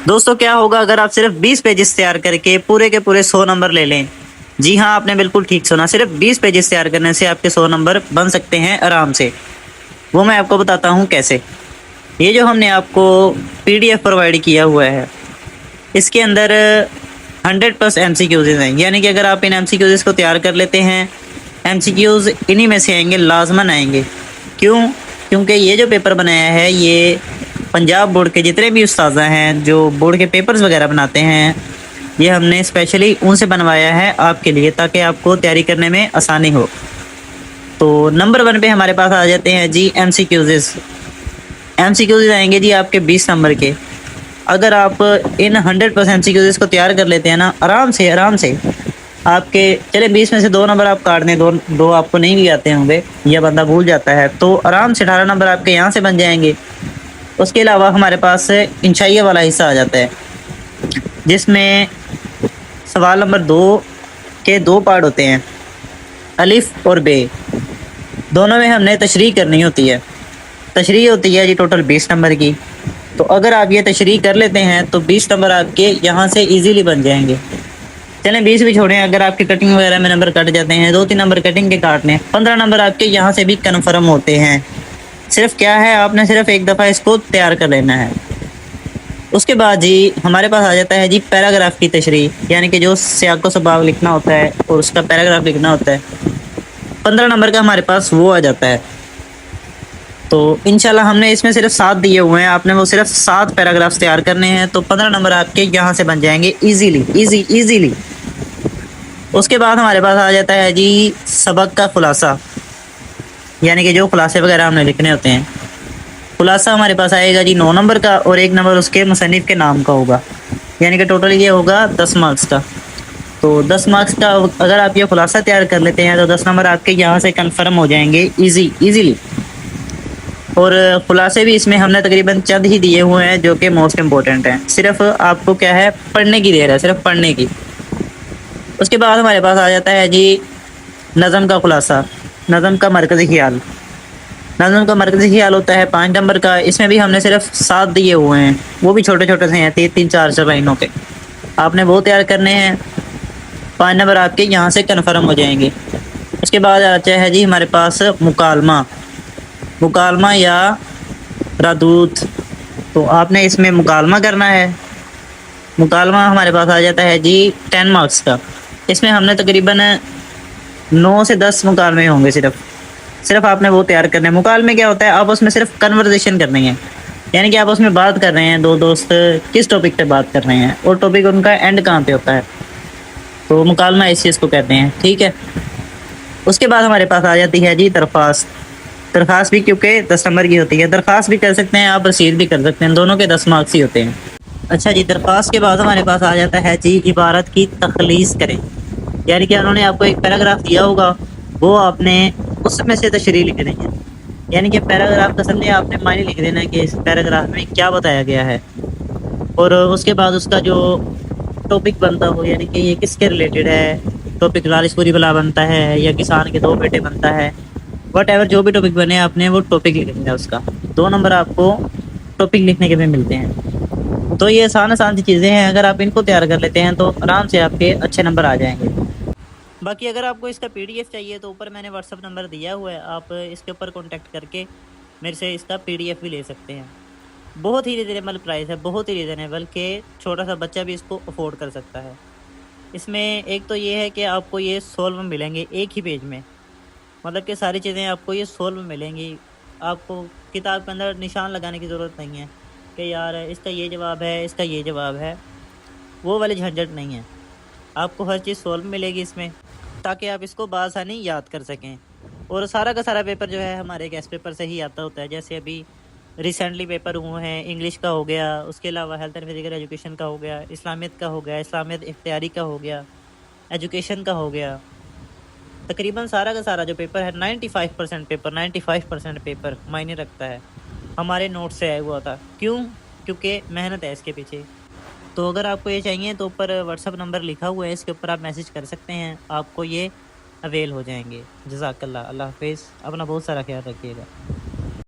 دوستو کیا ہوگا اگر آپ صرف 20 پیجز تیار کر کے پورے کے پورے 100 نمبر لے لیں؟ جی ہاں، آپ نے بالکل ٹھیک سنا، صرف 20 پیجز تیار کرنے سے آپ کے 100 نمبر بن سکتے ہیں آرام سے۔ وہ میں آپ کو بتاتا ہوں کیسے۔ یہ جو ہم نے آپ کو PDF پرووائڈ کیا ہوا ہے، اس کے اندر 100+ MCQs ہیں، یعنی کہ اگر آپ ان MCQs کو تیار کر لیتے ہیں، MCQs انہی میں سے آئیں گے، لازماً آئیں گے۔ کیونکہ یہ جو پیپر بنایا ہے یہ پنجاب بورڈ کے جتنے بھی اساتذہ ہیں جو بورڈ کے پیپرز وغیرہ بناتے ہیں، یہ ہم نے اسپیشلی ان سے بنوایا ہے آپ کے لیے، تاکہ آپ کو تیاری کرنے میں آسانی ہو۔ تو نمبر 1 پہ ہمارے پاس آ جاتے ہیں جی MCQs آئیں گے جی آپ کے 20 نمبر کے۔ اگر آپ ان 100+ MCQs کو تیار کر لیتے ہیں نا، آرام سے آپ کے چلے 20 میں سے 2 نمبر آپ کاٹ دیں، دو آپ کو نہیں بھی آتے ہوں گے یا بندہ بھول جاتا ہے، تو آرام سے 18 نمبر آپ کے یہاں سے بن جائیں گے۔ اس کے علاوہ ہمارے پاس انشائیہ والا حصہ آ جاتا ہے، جس میں سوال نمبر 2 کے 2 پارٹ ہوتے ہیں، الف اور بے، دونوں میں ہم نے تشریح کرنی ہوتی ہے۔ تشریح ہوتی ہے جی ٹوٹل 20 نمبر کی۔ تو اگر آپ یہ تشریح کر لیتے ہیں تو 20 نمبر آپ کے یہاں سے ایزیلی بن جائیں گے۔ چلیں 20 بھی چھوڑیں، اگر آپ کی کٹنگ وغیرہ میں نمبر کٹ جاتے ہیں، 2-3 نمبر کٹنگ کے کاٹنے، 15 نمبر آپ کے یہاں سے بھی کنفرم ہوتے ہیں۔ صرف کیا ہے، آپ نے صرف ایک دفعہ اس کو تیار کر لینا ہے۔ اس کے بعد جی ہمارے پاس آ جاتا ہے جی پیراگراف کی تشریح، یعنی کہ جو سیاق و سباق لکھنا ہوتا ہے اور اس کا پیراگراف لکھنا ہوتا ہے، 15 نمبر کا ہمارے پاس وہ آ جاتا ہے۔ تو انشاءاللہ ہم نے اس میں صرف 7 دیے ہوئے ہیں، آپ نے وہ صرف 7 پیراگرافس تیار کرنے ہیں، تو 15 نمبر آپ کے یہاں سے بن جائیں گے ایزیلی۔ اس کے بعد ہمارے پاس آ جاتا ہے جی سبق کا خلاصہ، یعنی کہ جو خلاصے وغیرہ ہم نے لکھنے ہوتے ہیں۔ خلاصہ ہمارے پاس آئے گا جی 9 نمبر کا، اور 1 نمبر اس کے مصنف کے نام کا ہوگا، یعنی کہ ٹوٹل یہ ہوگا 10 مارکس کا۔ تو 10 مارکس کا اگر آپ یہ خلاصہ تیار کر لیتے ہیں تو 10 نمبر آپ کے یہاں سے کنفرم ہو جائیں گے ایزیلی۔ اور خلاصے بھی اس میں ہم نے تقریباً چند ہی دیے ہوئے ہیں جو کہ موسٹ امپورٹنٹ ہیں، صرف آپ کو کیا ہے پڑھنے کی دیر ہے، صرف پڑھنے کی۔ اس کے بعد ہمارے پاس آ جاتا ہے جی نظم کا خلاصہ، نظم کا مرکزی خیال۔ نظم کا مرکزی خیال ہوتا ہے 5 نمبر کا، اس میں بھی ہم نے صرف 7 دیے ہوئے ہیں، وہ بھی چھوٹے چھوٹے سے ہیں، 3-4 لائنوں کے۔ آپ نے وہ تیار کرنے ہیں، 5 نمبر آپ کے یہاں سے کنفرم ہو جائیں گے۔ اس کے بعد آتا ہے جی ہمارے پاس مکالمہ یا ردود، تو آپ نے اس میں مکالمہ کرنا ہے۔ مکالمہ ہمارے پاس آ جاتا ہے جی 10 مارکس کا، اس میں ہم نے تقریباً 9 سے 10 مکالمے ہوں گے، صرف آپ نے وہ تیار کرنے ہیں۔ مکالمے کیا ہوتا ہے، آپ اس میں صرف کنورزیشن کرنی ہے، یعنی کہ آپ اس میں بات کر رہے ہیں، 2 دوست کس ٹاپک پہ بات کر رہے ہیں اور ٹاپک ان کا اینڈ کہاں پہ ہوتا ہے، تو مکالمہ اس چیز کو کہتے ہیں، ٹھیک ہے۔ اس کے بعد ہمارے پاس آ جاتی ہے جی درخواست بھی، کیونکہ 10 نمبر کی ہوتی ہے، درخواست بھی کر سکتے ہیں آپ، رسید بھی کر سکتے ہیں، دونوں کے 10 مارکس ہی ہوتے ہیں۔ اچھا جی، درخواست کے بعد ہمارے پاس آ جاتا ہے جی عبارت کی تخلیص کریں، یعنی کہ انہوں نے آپ کو ایک پیراگراف دیا ہوگا، وہ آپ نے اس میں سے تشریح لکھنی ہے، یعنی کہ پیراگراف کا سمجھے آپ نے معنی لکھ دینا ہے کہ اس پیراگراف میں کیا بتایا گیا ہے، اور اس کے بعد اس کا جو ٹاپک بنتا ہو، یعنی کہ یہ کس کے ریلیٹڈ ہے، ٹاپک لالچ پوری بلا بنتا ہے یا کسان کے 2 بیٹے بنتا ہے، وٹ ایور جو بھی ٹاپک بنے، آپ نے وہ ٹاپک لکھنا ہے، اس کا 2 نمبر آپ کو ٹاپک لکھنے کے بھی ملتے ہیں۔ تو یہ آسان سی چیزیں ہیں، اگر آپ ان کو تیار کر لیتے ہیں تو آرام سے آپ کے اچھے نمبر آ جائیں گے۔ باقی اگر آپ کو اس کا PDF چاہیے تو اوپر میں نے WhatsApp نمبر دیا ہوا ہے، آپ اس کے اوپر کانٹیکٹ کر کے میرے سے اس کا PDF بھی لے سکتے ہیں۔ بہت ہی ریزنیبل پرائس ہے، بہت ہی ریزنیبل، کہ چھوٹا سا بچہ بھی اس کو افورڈ کر سکتا ہے۔ اس میں ایک تو یہ ہے کہ آپ کو یہ سولو ملیں گے ایک ہی پیج میں، مطلب کہ ساری چیزیں آپ کو یہ سولو ملیں گی، آپ کو کتاب کے اندر نشان لگانے کی ضرورت نہیں ہے کہ یار اس کا یہ جواب ہے، اس کا یہ جواب ہے، وہ والی جھنجھٹ نہیں ہے، آپ کو ہر چیز سولو ملے گی اس میں، تاکہ آپ اس کو بآسانی یاد کر سکیں۔ اور سارا کا سارا پیپر جو ہے ہمارے گیسٹ پیپر سے ہی آتا ہوتا ہے، جیسے ابھی ریسنٹلی پیپر ہوئے ہیں، انگلش کا ہو گیا، اس کے علاوہ ہیلتھ اینڈ فزیکل ایجوکیشن کا ہو گیا، اسلامیت کا ہو گیا، اسلامیت اختیاری کا ہو گیا، ایجوکیشن کا ہو گیا، تقریباً سارا کا سارا جو پیپر ہے 95% پیپر معنی رکھتا ہے، ہمارے نوٹ سے آیا ہوا تھا۔ کیونکہ محنت ہے اس کے پیچھے۔ تو اگر آپ کو یہ چاہیے تو اوپر WhatsApp نمبر لکھا ہوا ہے، اس کے اوپر آپ میسج کر سکتے ہیں، آپ کو یہ اویل ہو جائیں گے۔ جزاک اللہ، اللہ حافظ، اپنا بہت سارا خیال رکھیے گا۔